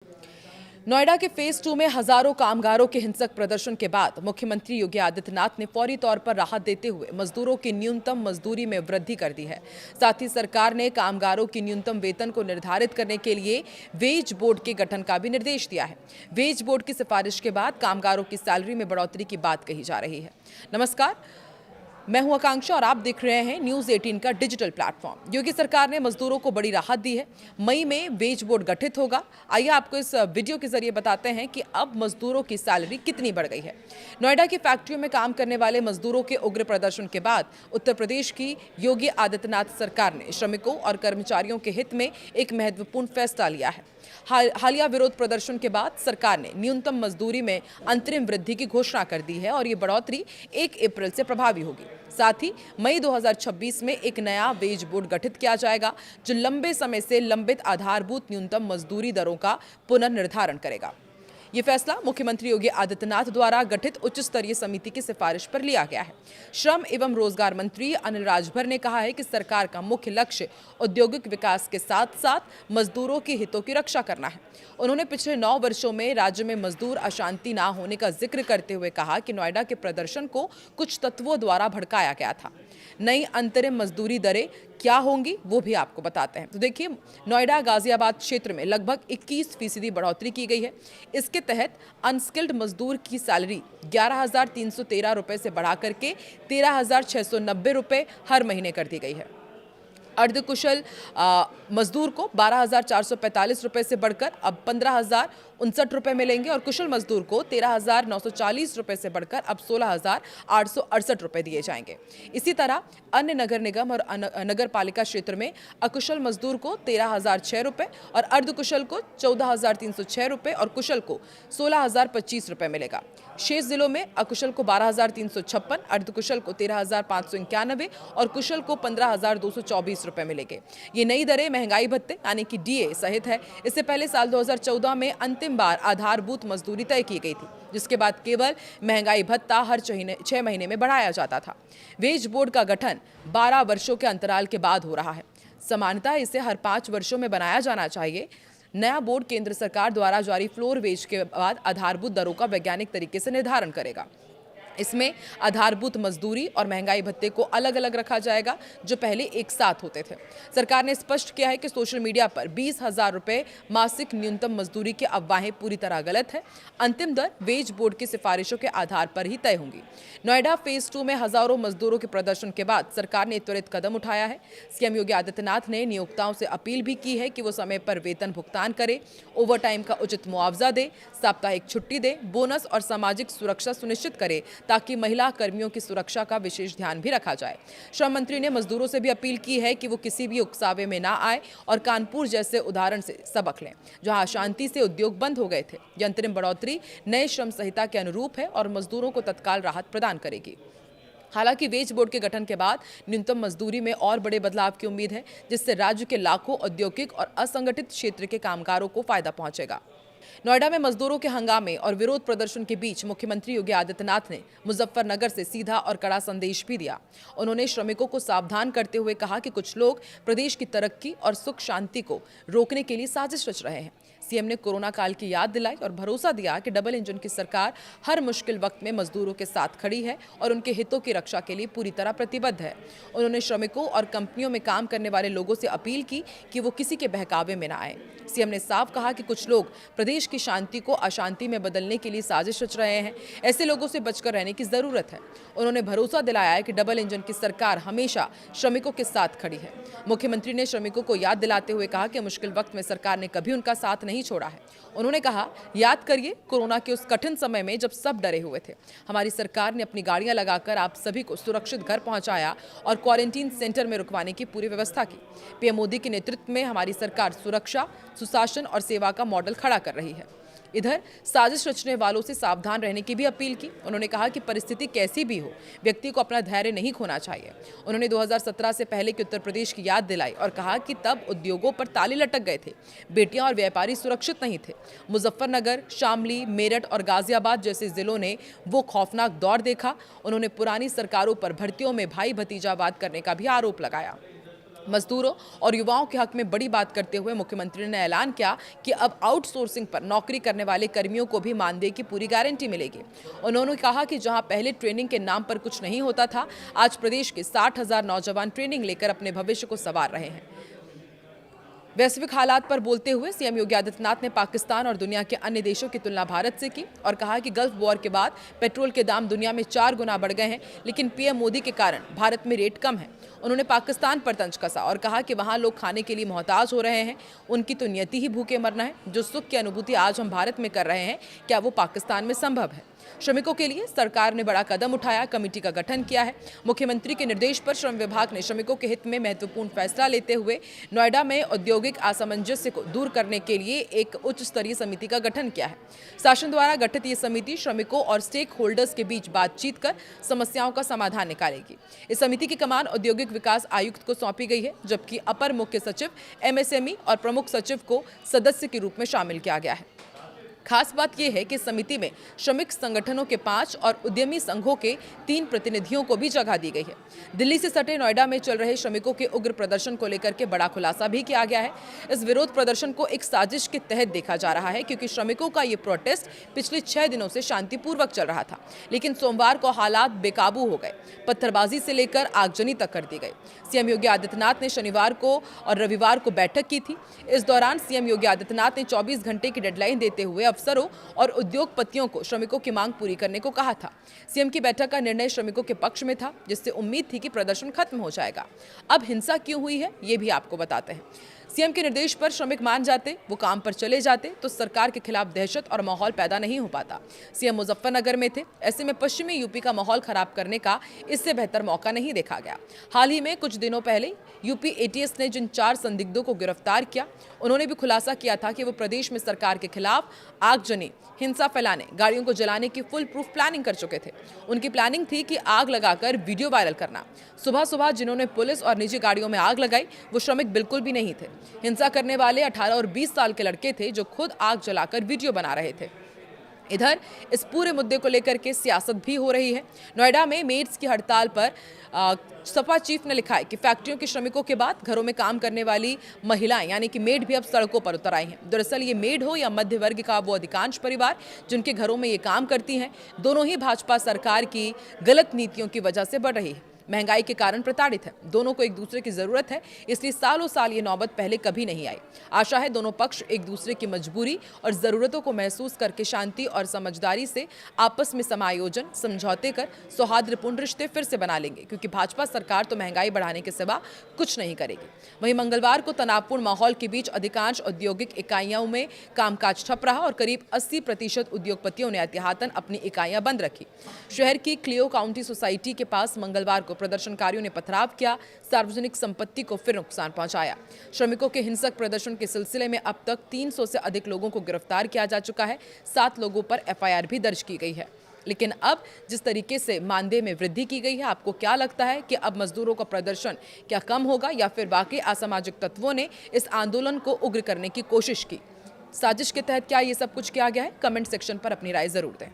नोएडा के फेज 2 में हजारों कामगारों के हिंसक प्रदर्शन के बाद मुख्यमंत्री योगी आदित्यनाथ ने फौरी तौर पर राहत देते हुए मजदूरों की न्यूनतम मजदूरी में वृद्धि कर दी है। साथ ही सरकार ने कामगारों की न्यूनतम वेतन को निर्धारित करने के लिए वेज बोर्ड के गठन का भी निर्देश दिया है। वेज बोर्ड की सिफारिश के बाद कामगारों की सैलरी में बढ़ोतरी की बात कही जा रही है। नमस्कार, मैं हूं आकांक्षा और आप देख रहे हैं न्यूज 18 का डिजिटल प्लेटफॉर्म। योगी सरकार ने मजदूरों को बड़ी राहत दी है। मई में वेज बोर्ड गठित होगा। आइए आपको इस वीडियो के जरिए बताते हैं कि अब मजदूरों की सैलरी कितनी बढ़ गई है। नोएडा की फैक्ट्रियों में काम करने वाले मजदूरों के उग्र प्रदर्शन के बाद उत्तर प्रदेश की योगी आदित्यनाथ सरकार ने श्रमिकों और कर्मचारियों के हित में एक महत्वपूर्ण फैसला लिया है। हालिया विरोध प्रदर्शन के बाद सरकार ने न्यूनतम मजदूरी में अंतरिम वृद्धि की घोषणा कर दी है और ये बढ़ोतरी 1 अप्रैल से प्रभावी होगी। साथ ही मई 2026 में एक नया वेज बोर्ड गठित किया जाएगा जो लंबे समय से लंबित आधारभूत न्यूनतम मजदूरी दरों का पुनर्निर्धारण करेगा। ये फैसला मुख्यमंत्री योगी आदित्यनाथ द्वारा गठित उच्च स्तरीय समिति की सिफारिश पर लिया गया है। श्रम एवं रोजगार मंत्री अनिल राजभर ने कहा है कि सरकार का मुख्य लक्ष्य औद्योगिक विकास के साथ साथ मजदूरों के हितों की रक्षा करना है। उन्होंने पिछले 9 वर्षों में राज्य में मजदूर अशांति ना होने का जिक्र करते हुए कहा कि नोएडा के प्रदर्शन को कुछ तत्वों द्वारा भड़काया गया था। नई अंतरिम मजदूरी दरें क्या होंगी वो भी आपको बताते हैं। तो देखिए, नोएडा गाजियाबाद क्षेत्र में लगभग 21% बढ़ोतरी की गई है। इसके तहत अनस्किल्ड मजदूर की सैलरी 11,313 रुपए से बढ़ा करके 13,690 रुपए हर महीने कर दी गई है। अर्धकुशल मजदूर को 12,445 रुपए से बढ़कर अब 15,059 रुपए मिलेंगे और कुशल मजदूर को 13,940 रुपए से बढ़कर अब 16,868 रुपए दिए जाएंगे। इसी तरह अन्य नगर निगम और नगर पालिका क्षेत्र में अकुशल मजदूर को 13,006 रुपए और अर्धकुशल को 14,306 रुपए और कुशल को 16,025 रुपए मिलेगा। शेष जिलों में अकुशल को 12,356, अर्धकुशल को 13,591 और कुशल को 15,224 रुपए मिलेंगे। ये नई दरें महंगाई भत्ते यानी कि डीए सहित है। इससे पहले साल 2014 में अंतिम बार आधारभूत मजदूरी तय की गई थी, जिसके बाद केवल महंगाई भत्ता हर 6 महीने में बढ़ाया जाता था। वेज बोर्ड का गठन 12 वर्षों के अंतराल के बाद हो रहा है। सामान्यतः इसे हर 5 वर्षों में बनाया जाना चाहिए। नया बोर्ड केंद्र सरकार द्वारा जारी फ्लोर वेज के बाद आधारभूत दरों का वैज्ञानिक तरीके से निर्धारण करेगा। इसमें आधारभूत मजदूरी और महंगाई भत्ते को अलग अलग रखा जाएगा, जो पहले एक साथ होते थे। सरकार ने स्पष्ट किया है कि सोशल मीडिया पर 20,000 रुपए मासिक न्यूनतम मजदूरी की अफवाहें पूरी तरह गलत है। अंतिम दर वेज बोर्ड की सिफारिशों के आधार पर ही तय होंगी। नोएडा फेज 2 में हजारों मजदूरों के प्रदर्शन के बाद सरकार ने त्वरित कदम उठाया है। सीएम योगी आदित्यनाथ ने नियोक्ताओं से अपील भी की है कि वो समय पर वेतन भुगतान करे, ओवरटाइम का उचित मुआवजा दे, साप्ताहिक छुट्टी दे, बोनस और सामाजिक सुरक्षा सुनिश्चित करे ताकि महिला कर्मियों की सुरक्षा का विशेष ध्यान भी रखा जाए। श्रम मंत्री ने मजदूरों से भी अपील की है कि वो किसी भी उकसावे में ना आए और कानपुर जैसे उदाहरण से सबक लें, जहां अशांति से उद्योग बंद हो गए थे। यह अंतरिम बढ़ोतरी नए श्रम संहिता के अनुरूप है और मजदूरों को तत्काल राहत प्रदान करेगी। हालांकि वेज बोर्ड के गठन के बाद न्यूनतम मजदूरी में और बड़े बदलाव की उम्मीद है, जिससे राज्य के लाखों औद्योगिक और असंगठित क्षेत्र के कामगारों को फायदा पहुंचेगा। नोएडा में मजदूरों के हंगामे और विरोध प्रदर्शन के बीच मुख्यमंत्री योगी आदित्यनाथ ने मुजफ्फरनगर से सीधा और कड़ा संदेश भी दिया। उन्होंने श्रमिकों को सावधान करते हुए कहा कि कुछ लोग प्रदेश की तरक्की और सुख शांति को रोकने के लिए साजिश रच रहे हैं। सीएम ने कोरोना काल की याद दिलाई और भरोसा दिया कि डबल इंजन की सरकार हर मुश्किल वक्त में मजदूरों के साथ खड़ी है और उनके हितों की रक्षा के लिए पूरी तरह प्रतिबद्ध है। उन्होंने श्रमिकों और कंपनियों में काम करने वाले लोगों से अपील की कि वो किसी के बहकावे में न आए। सीएम ने साफ कहा कि कुछ लोग प्रदेश की शांति को अशांति में बदलने के लिए साजिश रच रहे हैं। ऐसे लोगों से बचकर रहने की जरूरत है। उन्होंने भरोसा दिलाया है कि डबल इंजन की सरकार हमेशा श्रमिकों के साथ खड़ी है। मुख्यमंत्री ने श्रमिकों को याद दिलाते हुए कहा कि मुश्किल वक्त में सरकार ने कभी उनका साथ नहीं छोड़ा है। उन्होंने कहा, याद करिए कोरोना के उस कठिन समय में जब सब डरे हुए थे, हमारी सरकार ने अपनी गाड़ियां लगाकर आप सभी को सुरक्षित घर पहुंचाया और क्वारंटीन सेंटर में रुकवाने की पूरी व्यवस्था की। पीएम मोदी के नेतृत्व में हमारी सरकार सुरक्षा, सुशासन और सेवा का मॉडल खड़ा कर रही है। इधर साजिश रचने वालों से सावधान रहने की भी अपील की। उन्होंने कहा कि परिस्थिति कैसी भी हो, व्यक्ति को अपना धैर्य नहीं खोना चाहिए। उन्होंने 2017 से पहले की उत्तर प्रदेश की याद दिलाई और कहा कि तब उद्योगों पर ताले लटक गए थे, बेटियां और व्यापारी सुरक्षित नहीं थे। मुजफ्फरनगर, शामली, मेरठ और गाजियाबाद जैसे जिलों ने वो खौफनाक दौर देखा। उन्होंने पुरानी सरकारों पर भर्तियों में भाई भतीजावाद करने का भी आरोप लगाया। मजदूरों और युवाओं के हक में बड़ी बात करते हुए मुख्यमंत्री ने ऐलान किया कि अब आउटसोर्सिंग पर नौकरी करने वाले कर्मियों को भी मानदेय की पूरी गारंटी मिलेगी। उन्होंने कहा कि जहां पहले ट्रेनिंग के नाम पर कुछ नहीं होता था, आज प्रदेश के 60,000 नौजवान ट्रेनिंग लेकर अपने भविष्य को संवार रहे हैं। वैश्विक हालात पर बोलते हुए सीएम योगी आदित्यनाथ ने पाकिस्तान और दुनिया के अन्य देशों की तुलना भारत से की और कहा कि गल्फ वॉर के बाद पेट्रोल के दाम दुनिया में 4 गुना बढ़ गए हैं, लेकिन पीएम मोदी के कारण भारत में रेट कम है। उन्होंने पाकिस्तान पर तंज कसा और कहा कि वहां लोग खाने के लिए मोहताज हो रहे हैं, उनकी तो नियति ही भूखे मरना है। जो सुख की अनुभूति आज हम भारत में कर रहे हैं, क्या वो पाकिस्तान में संभव है? श्रमिकों के लिए सरकार ने बड़ा कदम उठाया, कमेटी का गठन किया है। मुख्यमंत्री के निर्देश पर श्रम विभाग ने श्रमिकों के हित में महत्वपूर्ण फैसला लेते हुए नोएडा में औद्योगिक असमंजस्य को दूर करने के लिए एक उच्च स्तरीय समिति का गठन किया है। शासन द्वारा गठित ये समिति श्रमिकों और स्टेक होल्डर्स के बीच बातचीत कर समस्याओं का समाधान निकालेगी। इस समिति की कमान औद्योगिक विकास आयुक्त को सौंपी गई है, जबकि अपर मुख्य सचिव, एमएसएमई और प्रमुख सचिव को सदस्य के रूप में शामिल किया गया है। खास बात यह है कि समिति में श्रमिक संगठनों के 5 और उद्यमी संघों के 3 प्रतिनिधियों को भी जगह दी गई है। दिल्ली से सटे नोएडा में चल रहे श्रमिकों के उग्र प्रदर्शन को लेकर के बड़ा खुलासा भी किया गया है। इस विरोध प्रदर्शन को एक साजिश के तहत देखा जा रहा है, क्योंकि श्रमिकों का ये प्रोटेस्ट पिछले 6 दिनों से शांतिपूर्वक चल रहा था, लेकिन सोमवार को हालात बेकाबू हो गए। पत्थरबाजी से लेकर आगजनी तक कर दी गई। सीएम योगी आदित्यनाथ ने शनिवार को और रविवार को बैठक की थी। इस दौरान सीएम योगी आदित्यनाथ ने 24 घंटे की डेडलाइन देते हुए अफसरों और उद्योगपतियों को श्रमिकों की मांग पूरी करने को कहा था। सीएम की बैठक का निर्णय श्रमिकों के पक्ष में था, जिससे उम्मीद थी कि प्रदर्शन खत्म हो जाएगा। अब हिंसा क्यों हुई है, ये भी आपको बताते हैं। सीएम के निर्देश पर श्रमिक मान जाते, वो काम पर चले जाते, तो सरकार के खिलाफ दहशत और माहौल पैदा नहीं हो पाता। सीएम मुजफ्फरनगर में थे, ऐसे में पश्चिमी यूपी का माहौल खराब करने का इससे बेहतर मौका नहीं देखा गया। हाल ही में कुछ दिनों पहले यूपी एटीएस ने जिन 4 संदिग्धों को गिरफ्तार किया, उन्होंने भी खुलासा किया था कि वो प्रदेश में सरकार के खिलाफ आगजनी, हिंसा फैलाने, गाड़ियों को जलाने की फुल प्रूफ प्लानिंग कर चुके थे। उनकी प्लानिंग थी कि आग लगाकर वीडियो वायरल करना। सुबह सुबह जिन्होंने पुलिस और निजी गाड़ियों में आग लगाई, वो श्रमिक बिल्कुल भी नहीं थे। हिंसा करने वाले 18 और 20 साल के लड़के थे, जो खुद आग जलाकर वीडियो बना रहे थे। इधर इस पूरे मुद्दे को लेकर के सियासत भी हो रही है। नोएडा में मेड्स की हड़ताल पर सपा चीफ ने लिखा है कि फैक्ट्रियों के श्रमिकों के बाद घरों में काम करने वाली महिलाएं यानी कि मेड भी अब सड़कों पर उतर आई हैं। दरअसल ये मेड हो या मध्य वर्ग का वो अधिकांश परिवार जिनके घरों में ये काम करती हैं, दोनों ही भाजपा सरकार की गलत नीतियों की वजह से बढ़ रही है। महंगाई के कारण प्रताड़ित है। दोनों को एक दूसरे की जरूरत है, इसलिए सालों साल ये नौबत पहले कभी नहीं आई। आशा है दोनों पक्ष एक दूसरे की मजबूरी और जरूरतों को महसूस करके शांति और समझदारी से आपस में समायोजन, समझौते कर सौहार्दपूर्ण रिश्ते फिर से बना लेंगे, क्योंकि भाजपा सरकार तो महंगाई बढ़ाने के सिवा कुछ नहीं करेगी। वहीं मंगलवार को तनावपूर्ण माहौल के बीच अधिकांश औद्योगिक इकाइयों में कामकाज ठप रहा और करीब 80% उद्योगपतियों ने एहतियातन अपनी इकाइयां बंद रखी। शहर की क्लियो काउंटी सोसाइटी के पास मंगलवार को प्रदर्शनकारियों ने पथराव किया, सार्वजनिक संपत्ति को फिर नुकसान पहुंचाया। श्रमिकों के हिंसक प्रदर्शन के सिलसिले में अब तक 300 से अधिक लोगों को गिरफ्तार किया जा चुका है। 7 लोगों पर एफआईआर भी दर्ज की गई है। लेकिन अब जिस तरीके से मानदेय में वृद्धि की गई है, आपको क्या लगता है कि अब मजदूरों का प्रदर्शन क्या कम होगा या फिर बाकी असामाजिक तत्वों ने इस आंदोलन को उग्र करने की कोशिश की? साजिश के तहत क्या ये सब कुछ किया गया है? कमेंट सेक्शन पर अपनी राय जरूर दें।